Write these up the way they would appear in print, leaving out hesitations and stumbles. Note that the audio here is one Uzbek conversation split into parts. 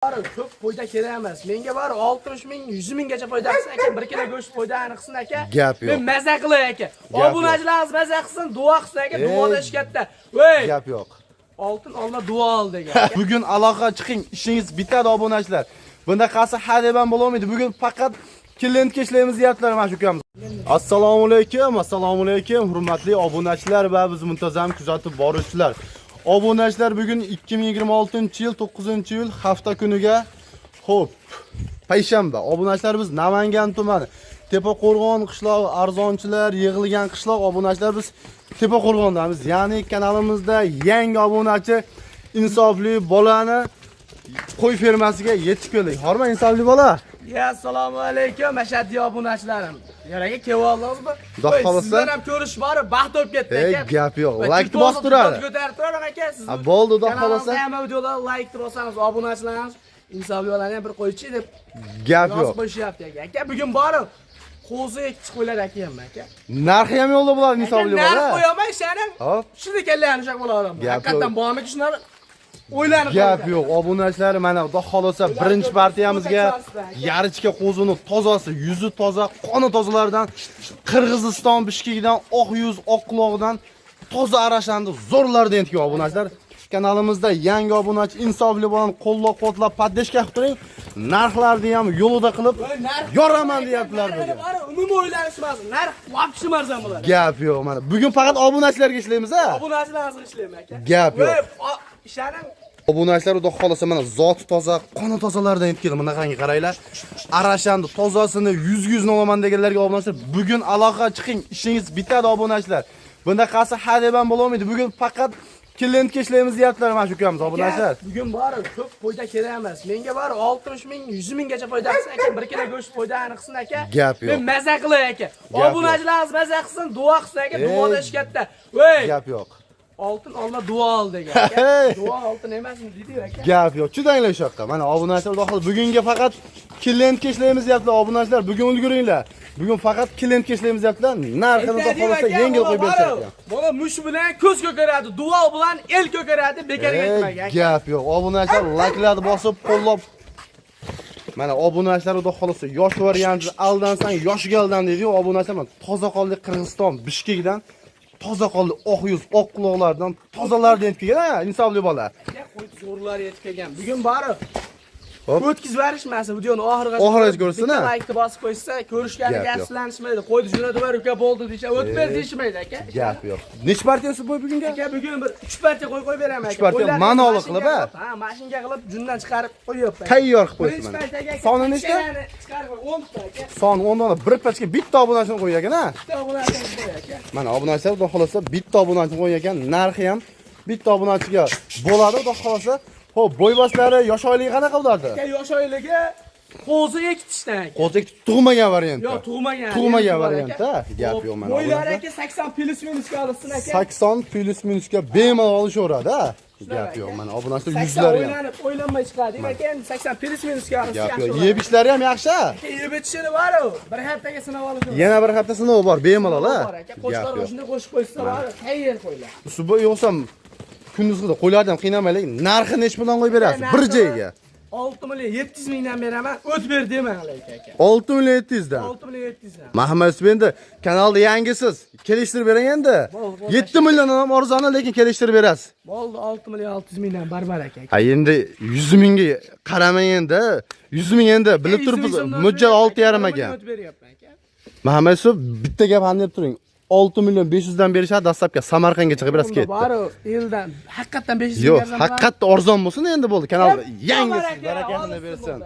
Ko'p foyda kerak emas. Menga bari 60 ming, 100 minggacha foyda qilsin aka, bir kilo go'sht foydani qilsin aka. Gap yo'q. Men maza qilay aka. Obunachilarimiz maza qilsin, duo qilsin aka. Duoda ish katta. Voy! Gap yo'q. Oltin olma duo ol degan. Bugun aloqa chiqing, ishingiz bitadi obunachilar. Bunaqasi hadeb ham bo'lmaydi. Bugun faqat klientga ishlaymiz deyaptilar mana shu ukamiz. Assalomu alaykum, hurmatli obunachilar va biz muntazam kuzatib boruvchilar. Obunachilar bugun 2026-yil 9-yil hafta kuniga xo'p, payshanba. Obunachilar biz Namangan tumani Tepaqo'rg'on qishlog'i arzonchilar yig'ilgan qishloq obunachilar biz Tepaqo'rg'ondamiz. Ya'ni kanalimizda yangi obunachi insofli bolani qo'y fermasiga yetib keldik. Horma insofli bola. Ya assalomu alaykum ashaddiy obunachilarim. Yaraga kevoldingizmi? Xudo xolasa. Sizlar ham ko'rish bor, baxt bo'lib ketdi aka. Gap yo'q. Like bosib turadi. Ko'tarib turadi aka siz. Bo'ldi, xudo xolasa. Hamma videolarga like bossangiz, obunachilarimiz insofli bolani ham bir qo'ychi deb gap yo'q. Yozib qo'yishyapti aka. Aka bugun borib qo'zi ikki qo'ylar akayman aka. Narxi ham yo'lda bo'ladi insofli bola. Narx qo'yaman shaning. Hop. Shuni kellarni shaq bo'ladim. Haqiqatan bormi shular o'ylanib gap yo'q. Obunachilar mana xudo xolasa birinchi partiyamizga yarichka qo'zini tozasi, yuzi toza, qoni tozalardan Qirg'iziston Bishkekdan oq yuz, oq quloqdan toza arashandi zo'rlardan etgan obunachilar. Kanalimizda yangi obunachi insofli bo'lgan qo'llab-quvvatlab podдержка qilib turing. Narxlarni ham yo'lida qilib yoraman deyaptilar bugun. Umumiy o'ylanishmas. Narx vaqti marzan bo'ladi. Gap yo'q mana. Bugun faqat obunachilarga ishlaymiz a? Obunachilarga ishlayman aka. Gap yo'q. Ishaning Obunachilar xudo xolasa mana zoti toza, qoni tozalardan yetgan. Mana qaranglar. Arashandi tozasini 100 olaman deganlarga obunachilar bugun aloqa chiqing, ishingiz bitadi obunachilar. Bunaqasi hadeb ham bo'lmaydi. Bugun faqat klientga ishlaymiz deyaptilar mana shu ukamiz obunachilar. Bugun bari ko'p foyda kerak emas. Menga bari 60 ming, 100 minggacha foyda qilsin aka, bir kilo go'sht foydani qilsin aka. Gap yo'q. Men maza qilay aka. Obunachilarimiz maza qilsin, duo qilsin aka. Duoda ish katta. Voy! Gap yo'q. Oltin olma duo ol degan aka. Duo oltin emasmi dedi aka. Gap yo'q. Chudanglar shu yoqqa. Mana obunachilar xudo xolasa bugunga faqat klientga ishlaymiz deyaptilar obunachilar. Bugun ulguringlar. Bugun faqat klientga ishlaymiz deyaptilar. Narxini xudo xolasa yengil qo'yib berishadi. Bola mush bilan ko'z ko'karadi, duo bilan el ko'karadi, bekorga aytmagan. Gap yo'q. Obunachilar like'larni bosib, qo'llab mana obunachilar xudo xolasa yosh varianti aldansang yoshga aldan deydi. Obunachilar mana toza qoldi Qirg'iziston Bishkekdan toza qoldi oq yuz, oq quloqlardan tozalardan yetib kelgan, insofli bola. Qo'y zo'rlar yetib kelgan. Bugun bari o'tkizib berishmasa videoni oxirigacha ko'rsin-a. Like bosib qo'ysa, ko'rishganiga afsuslanishmaydi. Qo'ydi jo'natib ber uka bo'ldi decha, o'tib ber deyishmaydi aka. Gap yo'q. Necha partiyasi bo'y bugunga? Aka bugun bir 3 partiya qo'yib beraman aka. 3 partiya manoli qilib a? Ha, mashinga qilib jundan chiqarib qo'yibman. Tayyor qilib qo'yibsiz mana. Soni nechta? Chiqarib 10 ta aka. Soni 10 dona bir pachka bitta obunachini qo'ygan ekan-a? Bitta obunachini qo'y aka. Mana obunachilar xudo xolasa bitta obunachini qo'ygan ekan. Narxi ham bitta obunachiga bo'ladi xudo xolasa. Xo'p, bo'ybaslari yosh oyligi qanaqa bo'lardi? Aka yosh oyligi qo'zi ekitishdan aka. Qo'zi tug'magan variant. Yo'q, tug'magan. Tug'magan variantda. Gap yo'q mana. Bo'ylari aka 80 plus minusga olsin aka. 80 plus minusga bemalol olishaveradi, ha? Gap yo'q mana obunachilar yuzlari ham. O'ylanmay chiqadi. Aka endi 80 plus minusga olsin. Gap yo'q. Yeb ishlari ham yaxshi. Yeb ichishini bor-ku. Bir haftaga sinab olishim. Yana bir hafta sinov bor, bemalol, ha? Qo'shqorga shunday qo'shib qo'ysa bor, tayyor qo'ylar. Subo yo'qsam kunduzgida qo'ylardan qiynamaylik. Narxi nech puldan qo'yib berasiz? Bir joyga. 6 million 700 mingdan beraman. O't ber demang aka. 6 million 700 dan. 6 million 700 dan. Mahmud endi kanalda yangisiz. Kelishtirib bering endi. 7 milliondan ham arzon, lekin kelishtirib berasiz. Bo'ldi 6 million 600 mingdan barbar aka. Ha endi 100 mingga qaramang endi. 100 ming endi bilib turibsiz. Mo'ljal 6,5 ekan. O't beryapman aka. Mahmud bitta gap ham deb turing. 6 million 500 dan berishadi, dastlabki Samarqandga chiqib biroz ketdi. Bari eldan haqiqatan 500 yo'q, haqiqatda arzon bo'lsin endi bo'ldi. Kanalda yangisiz, barakatini bersin.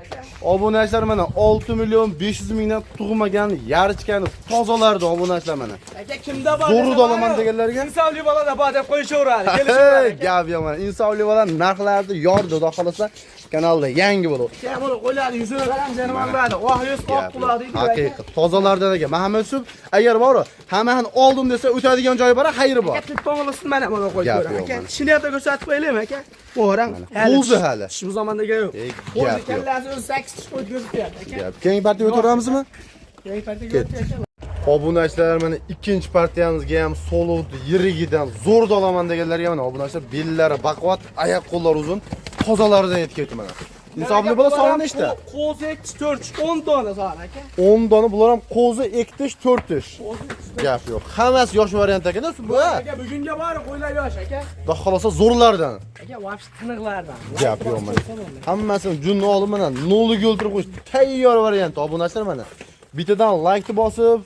Obunachilar mana 6 million 500 mingdan tug'magan yarichkani tozalardi obunachilar mana. Aka kimda bor? Zo'rni olaman deganlarga insofli bolada bor deb qo'yishaveradi. Kelishib gap yo'q mana. Insofli bola narxlarni yordi, xudo xolasa kanalda yangi bo'ladi. Keyin buni qo'yadi, yuzini qarang, janob bo'ladi. Oq yuz qoq qulaq deydi. Haqiqat. Tozalardan ekan. Mahmud Yusuf agar bor, hammasini oldim desa o'tadigan joyi bor, xayri bor. Aka to'g'risini mana buni qo'yib beraman aka. Shuni ham ko'rsatib qo'yaylikmi aka? Qo'rang. Qo'zi hali. Shu zamondaga yo'q. Qo'zi kallasi o'zi 8 tish qo'yib ko'rsatib berdi aka. Gap. Keyingi partiyaga o'tiramizmi? Keyingi partiyaga o'taylik. Obunachilar mana ikkinchi partiyamizga ham soluvdi, yirigidan zo'r olaman deganlarga mana obunachilar bellari baquvvat, oyoq qo'llari uzun, tozalaridan yetib ketdi mana. insofli bola soni nechta? Qo'zi 4 10 dona soni aka. 10 dona bular ham qo'zi 2 4 Gap yo'q. Hammasi yosh variant ekan-da bu. Aka bugunga bari qo'ylar yosh aka. Xudo xolosa zo'rlardan. Aka vosh tiniqlardan. Gap yo'q mana. Hammasini junni olib mana nolga o'ltirib qo'yish tayyor variant obunachilar mana. Bittadan like bosib,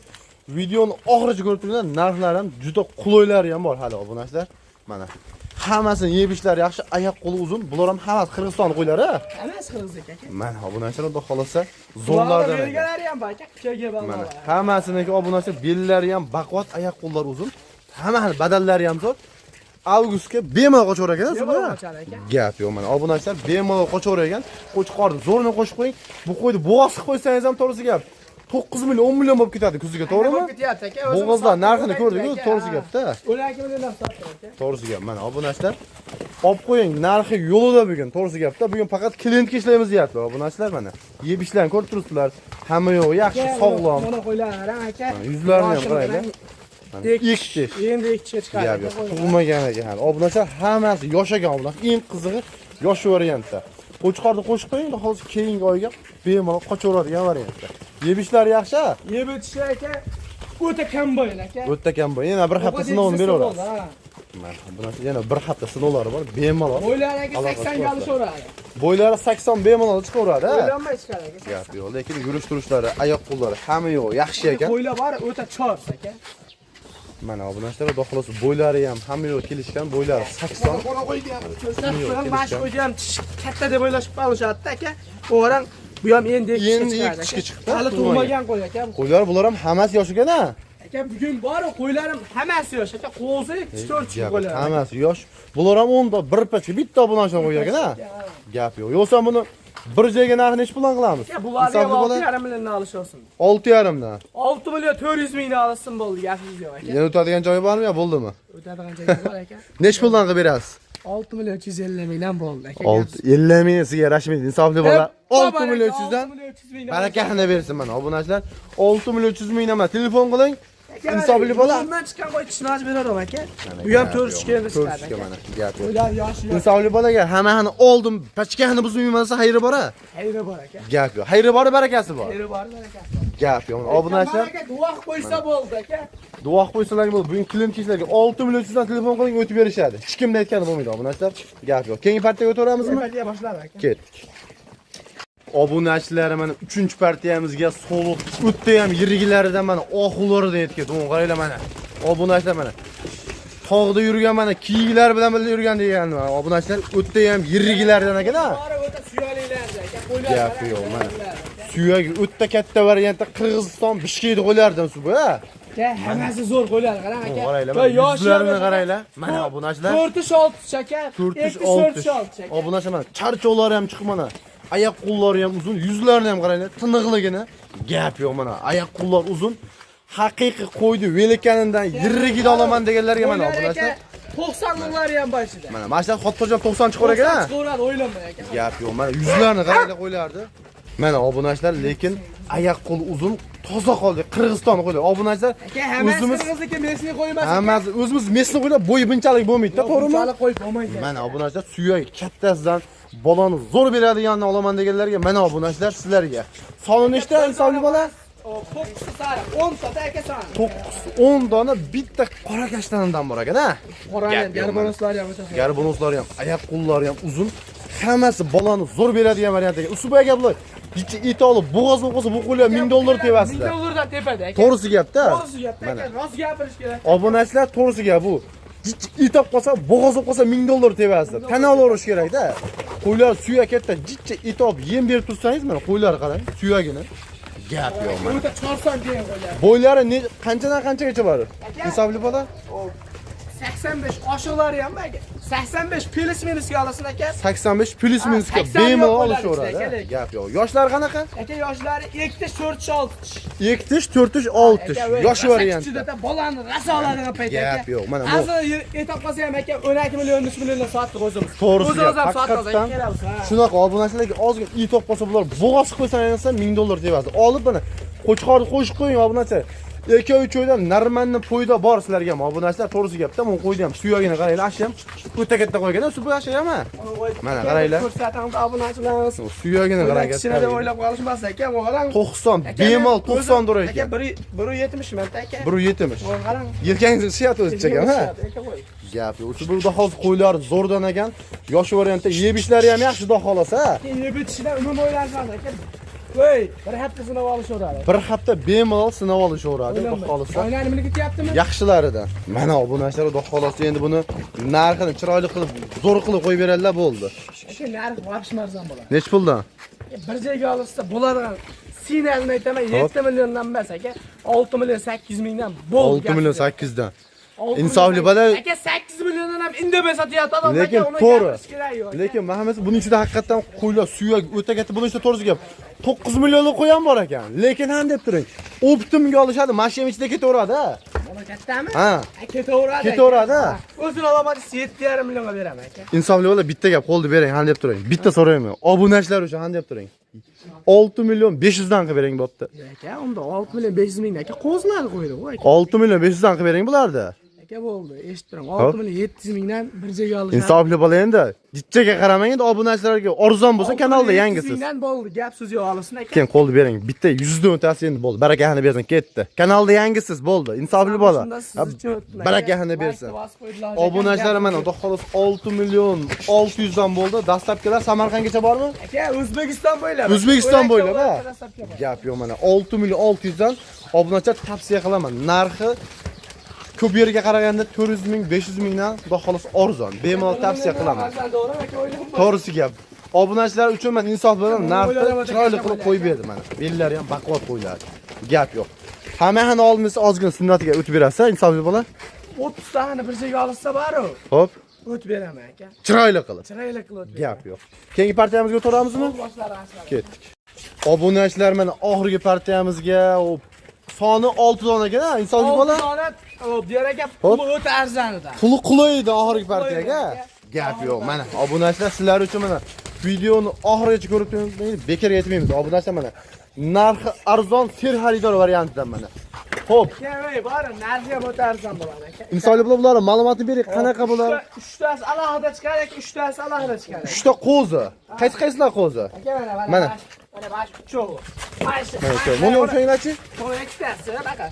videoni oxirigacha ko'rib turinglar. Narxlar ham juda quloylari ham bor hali obunachilar. Mana hammasini yeb ishlari yaxshi, oyoq qo'li uzun. Bular ham hammasi Qirg'iziston qo'ylari. Hammasi qirg'iz aka. Mana obunachilar xudo xolosa zo'rlardan. Belgilari ham bor aka. Kuchaga Mana bog'lar. hammasiniki obunachilar bellari ham baquvvat, oyoq qo'llari uzun. Hamma badallari ham zo'r. Avgustga bemalol qochaver ekan siz buni. Gap yo'q mana obunachilar bemalol qochaver ekan. Qo'chqorni zo'rni qo'shib qo'ying. Bu qo'yni bo'g'oz qilib qo'ysangiz ham to'g'risi gap. 9 million 10 million bo'lib ketadi kuziga, to'g'rimi? Bo'g'ozlar narxini ko'rdingiz, to'g'risi gapda. 12 million sotdi aka. To'g'risi gap. Mana obunachilar olib qo'ying, narxi yo'lida bugun, to'g'risi gapda. Bugun faqat klientga ishlaymiz deyapti obunachilar mana. Yeb ishlarni ko'rib turibsizlar. Hamma yo'q, yaxshi, sog'lom. Mana qo'ylar aka. Yuzlarini ham qaraylar. Ikki. Endi ikkiga chiqadi. Gap yo'q. Tug'magan ekan. Obunachilar hammasi yoshagan obunachilar. Eng qizig'i yosh variantda. Qo'chqorni qo'shib qo'ying, hozir keyingi oyga bemalol qochaveradigan variantda. Yeb ishlari yaxshi. Yeb o'tishi aka o'ta kambo'yin aka. O'ta kambo'yin. Yana bir hafta sinovini beraveramiz. Mana bunaqa yana bir hafta sinovlari bor, bemalol. Bo'ylari aka 80 ga olishaveradi. Bo'ylari 80 bemalol chiqaveradi. O'ylanmay chiqadi aka. Gap yo'q, lekin yurish turishlari, oyoq qo'llari hamma yo'q, yaxshi ekan. Bo'ylar bor, o'ta chors aka. Mana obunachilar, xudo xolosa bo'ylari ham hamma yo'q kelishgan, bo'ylari 80. Qora qo'ygan. Mash qo'ygan katta deb o'ylashib qolishadi aka. O'ran bu ham endi ikkiga chiqdi. Hali tug'magan qo'y aka. Qo'ylar bular ham hammasi yosh ekan-a? Aka bugun bor, qo'ylarim hammasi yosh aka. Qo'zi 4 qo'ylar. Hammasi yosh. Bular ham 10 ta bir pachka bitta obunachilar qo'ygan ekan-a? Gap yo'q. Yo'qsa buni bir joyga narxini nech puldan qilamiz? Bularni 6,5 milliondan olishsin. 6,5 dan. 6 million 400 mingdan olsin bo'ldi, gapingiz yo'q aka. Yana o'tadigan joyi bormi yo bo'ldimi? O'tadigan joyi bor aka. Nech puldan qilib berasiz? 6 million 250 mingdan bo'ldi aka. 50 ming sizga rasmiy insofli bola. 6 million 300 dan. 6 million Barakahni bersin mana obunachilar. 6 million 300 mingdan mana telefon qiling. Insofli bola. Bundan chiqqan qo'y tishmaj beraman aka. Bu ham 4 kenda chiqadi aka. Mana gap yo'q. Ular yoshi yo'q. Insofli bolaga hammani oldim, pachkani buzmaymansa xayri bor-a? Xayri bor aka. Gap yo'q. Xayri bor, barakasi bor. Xayri bor aka. Gap yo'q. Obunachilar Aka duo qo'ysa bo'ldi aka. duo qo'ysalar bo'ldi. Bugun klient kishilarga 6 million 300 dan telefon qiling, o'tib berishadi. Hech kimni aytgani bo'lmaydi obunachilar. Gap yo'q. Keyingi partiyaga o'taveramizmi? Partiya boshladi aka. Ketdik. Obunachilar mana 3-partiyamizga so'liq o'tda ham yirgilaridan mana oxullaridan yetgan. To'g'ri qaranglar mana. Obunachilar mana tog'da yurgan mana kiyiklar bilan birga yurgan degan obunachilar o'tda ham yirgilaridan ekan-a? O'ta suyalilarda aka. Qo'ylar. Gap yo'q mana. Suyagi o'tda katta variantda Qirg'iziston Bishkekda qo'ylardan su bu, ha? Hammasi zo'r qo'ylar, qarang aka. Qaranglar, yuzlarini qaranglar. Mana obunachilar 4-6 aka. 4-6. Obunachilar mana charchovlari ham chiqib mana. Oyoq qo'llari ham uzun, yuzlarini ham qaranglar, tiniqligini. Gap yo'q mana. Oyoq qo'llar uzun. Haqiqiy qo'ydi velekanidan yirrigida olaman deganlarga mana obunachilar. 90'lıklar ham boshida. Mana mashlar xotirjam 90 chiqar ekan. Chiqaveradi, o'ylanmay aka. Gap yo'q, mana yuzlarini qaranglar qo'ylardi. Mana obunachilar, lekin oyoq qo'li uzun, toza qoldi. Qirg'iziston qo'ylar. Obunachilar o'zimiz Qirg'izniki Mesni qo'ymas. hammasi o'zimiz Mesni qo'ylar, bo'yi bunchalik bo'lmaydi-da, to'g'rimi? Bunchalik qo'yib bo'lmaydi. Mana obunachilar suyagi kattasidan bolani zo'r beradiganini olaman deganlarga mana obunachilar sizlarga. Soni nechta insofli bola? 9 sari 10 sota aka soni. 10 dona bitta qora kashtandan bor ekan-a? Qoralar, garbonoslar ham o'ta. Garbonoslar ham, oyoq qo'llari ham uzun. Hammasi bolani zo'r beradigan variant ekan. Usuba aka bular it olib bo'g'oz bo'lsa bu qo'llar $1000 tepasida. $1000 tepada aka. To'g'risi gapda. To'g'risi gapda aka. Rost gapirish kerak. Obunachilar to'g'risi gap bu. It olib qolsa, bo'g'oz olib qolsa $1000 tepasida. Tana olarish kerak-da. Qo'ylar suyak katta, jichcha it olib yem berib tursangiz mana qo'ylar qarang, suyagini. Gap yo'q mana. O'ta chorson degan qo'ylar. Bo'ylari qanchadan qanchagacha bor? Insofli bola? 85 oshiqlari ham aka. 85 plus minusga olasin aka. 85 plus minusga 80 bemalol yo'q olishaveradi. Gap yo'q. Yoshlari qanaqa? Aka yoshlari 2-4-6. 2-4-6. Yosh variant. Ichida bolani rasa oladigan payt aka. Gap yo'q. Mana bu. Hozir etib qolsa ham aka 12 million 3 milliondan sotdik o'zimiz. To'g'risi O'zimiz ham haqiqatdan sotdik aka. shunaqa obunachilarga ozgina it olib qolsa bular bo'g'oz qilib qo'ysangiz $1000 tepasida. Olib mana qo'chqorni qo'shib qo'ying obunachilar. 2-3 oydan narmanni poyda bor sizlarga ham obunachilar, to'g'risi gapda, men qo'ydi ham suyagini qaranglar, asham o'ta katta qo'ygan, supa asham. Mana qaranglar. Ko'rsatamiz obunachilarimiz. Suyagini qarang. Kichkina deb o'ylab qolishmas aka, bu qarang. 90, bemal 90 dollar Aka ekan. 170 manta aka. 170. Bu qarang. Yelkangizni siyat o'zichaga, ha? Gap yo'q. Shu burada hozir qo'ylar zo'rdan ekan. Yosh variantda yeb ishlari ham yaxshi, xudo xolasa. Yeb bitishlar umuman o'ylanmadi aka. Voy, bir hafta sinov olishaveradi. Bir hafta bemalol sinov olishaveradi, xudo xolasa. Oynani nima ketyaptimi? Yaxshilaridan. Mana obunachilar, xudo xolasa endi buni narxini chiroyli qilib, zo'r qilib qo'yib beradilar, bo'ldi. Aka narxi vobsh marzon bo'ladi. Nech puldan? Bir joyga olsa bo'ladigan. Sinalni aytaman 7 milliondan emas aka, 6 million 800 mingdan bo'ldi. 6 million 8 dan. Insofli bola. Aka 8 milliondan ham indamay sotyapti odam. Lekin to'g'ri. Lekin Muhammad buning ichida haqiqatan qo'ylar suyak o'ta katta buning ichida to'g'risi gap. 9 millionlik qo'yam bor ekan. Lekin ham deb turing. Optimga olishadi, mashina ichida ketaveradi. Bola kattami? Ha. Ketaveradi. Ketaveradi. O'zini olaman 7,5 millionga beraman aka. Insofli bola bitta gap qo'ldi bering, ham deb turing. Bitta so'rayman. Obunachilar uchun ham deb turing. 6 million 500 dan qilib bering bo'pti. Aka, unda 6 million 500 mingdan aka qo'zlari qo'ydi u aka. 6 million 500 dan qilib bering bularda. Aka bo'ldi, eshitib turaman. 6 million 700 mingdan bir joyga olishadi. Insofli bola endi ditchaga qaramang, endi obunachilarga arzon bo'lsa kanalda yangisiz. Mingdan bo'ldi, gap so'z yo'q olsin aka. Keyin qo'lni bering. Bitta 100 dan o'tasi endi bo'ldi. Barakahini bersin, ketdi. Kanalda yangisiz bo'ldi. Insofli bola. Barakahini bersin. Obunachilar mana xudo xolos 6 million 600 dan bo'ldi. Dastlabkilar Samarqandgacha bormi? Aka, O'zbekiston bo'ylab. O'zbekiston bo'ylab, ha. Gap yo'q mana 6 million 600 dan obunachilar tavsiya qilaman. Narxi ko'p yerga qaraganda 400 ming, 500 mingdan xudo xolos arzon. Bemalol tavsiya qilaman. To'g'risi gap. Obunachilar uchun men insof bilan narxni chiroyli qilib qo'yib berdim mana. Bellari ham baquvvat qo'yiladi. Gap yo'q. Hammani olmasa ozgina sunnatiga o'tib berasa, insofli bola. 30 tani bir joyga olsa bor-ku. Xo'p, O'tib beraman aka. chiroyli qilib. Chiroyli qilib. Gap yo'q. Keyingi partiyamizga o'tiramizmi? Ketdik. Obunachilar mana oxirgi partiyamizga soni 6 dona ekan, insofli bola. 6 dona, der aka, puli o'ta arzonidan. Puli qulaydi oxirgi partiyaga. Gap yo'q. Mana obunachilar sizlar uchun mana videoni oxirigacha ko'rib turinglar, bekorga aytmaymiz. Obunachilar mana narxi arzon ser xaridor variantidan mana. Xo'p. Kerak, bor, narxi ham o'ta arzon bo'ladi aka. Insofli bola bular ma'lumotni bering, qanaqa bo'ladi? 3 tasi alohida chiqadi aka, 3 tasi alohida chiqadi. 3 ta qo'zi. Qaysilar qo'zi? Aka mana. Mana. Mana bash cho'g'. Buni o'shanglarchi? Buni ikkitasi, baqa.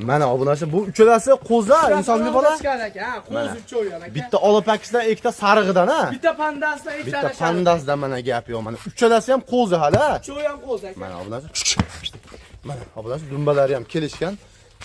Mana obunachilar bu uchalasi qo'zi, insofli bola. chiqadi aka, ha, qo'zi cho'g' aka. Bitta olapakisdan, ikkita sarig'idan, ha? Bitta pandasidan ikkita. Bitta pandasidan mana gap yo'q. Mana uchalasi ham qo'zi hali. Cho'g' ham qo'zi aka. Mana obunachilar. Mana obunachilar dumbalari ham kelishgan.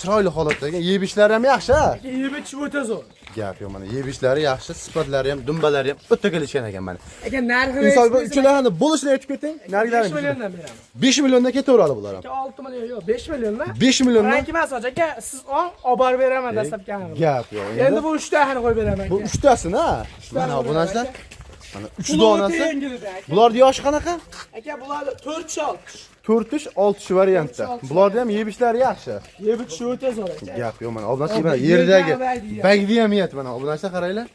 Chiroyli holatdagi, yeb ishlari ham yaxshi, ha? Yeb ichish o'ta zo'r. Gap yo'q, mana yeb ishlari yaxshi, sifatlari ham, dumbalari ham o'ta kelishgan ekan mana. Aka narxini Insofli uchalarini bo'lishini aytib keting. 5 milliondan beraman. 5 milliondan ketaveradi bular ham. Aka 6 million yo'q, 5 milliondan. 5 milliondan. Rank emas aka, siz olib borib beraman dastlabki aniq. Gap yo'q. Endi bu 3 tani qo'yib beraman aka. Bu 3 tasini, ha? Mana obunachilar. Mana 3 donasi. Bularning yoshi qanaqa? Aka bularni 4 shol. 4-ish, 6-ish variantda. Bularda ham yeb ishlari yaxshi. Yeb ichish o'ta zo'r aka. Gap yo'q, mana obunachilar mana yerdagi bagdi ham yet mana obunachilar qaranglar.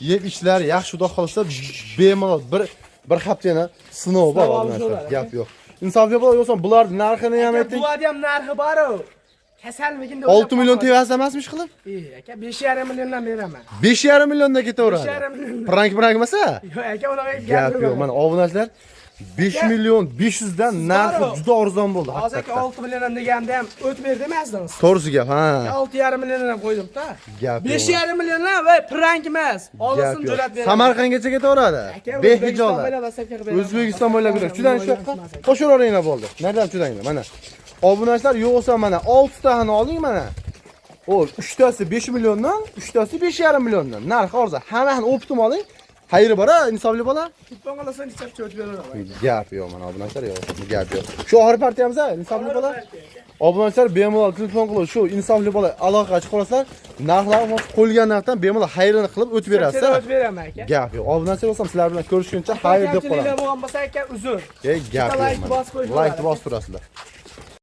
Yeb ishlari yaxshi, xudo xolsa bemalol bir haftani sinov bor obunachilar. Gap yo'q. Insofli bo'la yo'qsa bularning narxini ham ayting. Bularning ham narxi bor-ku. Kasalligini 6 million tevasi emasmish qilib? Aka 5,5 milliondan beraman. 5,5 milliondan ketaveradi. 5,5 million. Prank emas? Yo'q aka, unaqa Gap yo'q. Mana obunachilar 5 million 500 dan narxi juda arzon bo'ldi. Hozir aka 6 milliondan deganda ham o'tib berdi emasdingiz? To'g'risi gap, ha. 6,5 milliondan ham qo'ydim-da. Gap yo'q. 5,5 milliondan va prank emas. Olsin jo'nat beraman. Samarqandgacha ketaveradi. Behijolat. O'zbekiston bo'ylab yuradi. Chudan shu yoqqa qo'shaveringlar bo'ldi. Nerdan chudanglar? Mana. Obunachilar yo'qsa mana 6 tani oling mana. O 3 tasi 5 milliondan, 3 tasi 5,5 milliondan. Narx arzon. Hammani optim oling. Xayri bor-a, insofli bola. Kupon olasan ichib cho'chib beraman. Gap yo'q mana obunachilar yo'q. Gap yo'q. Shu oxir partiyamiz-a, insofli bola. Obunachilar bemalol telefon qilib shu insofli bola aloqa chiqarsalar, narxlarni qo'yilgan narxdan bemalol xayrini qilib o'tib berasiz. O'tib beraman aka. Gap yo'q. Obunachilar bo'lsam sizlar bilan ko'rishguncha xayr deb qolaman. Bo'lgan bo'lsa aka uzr. Gap yo'q. Like bosib turasizlar.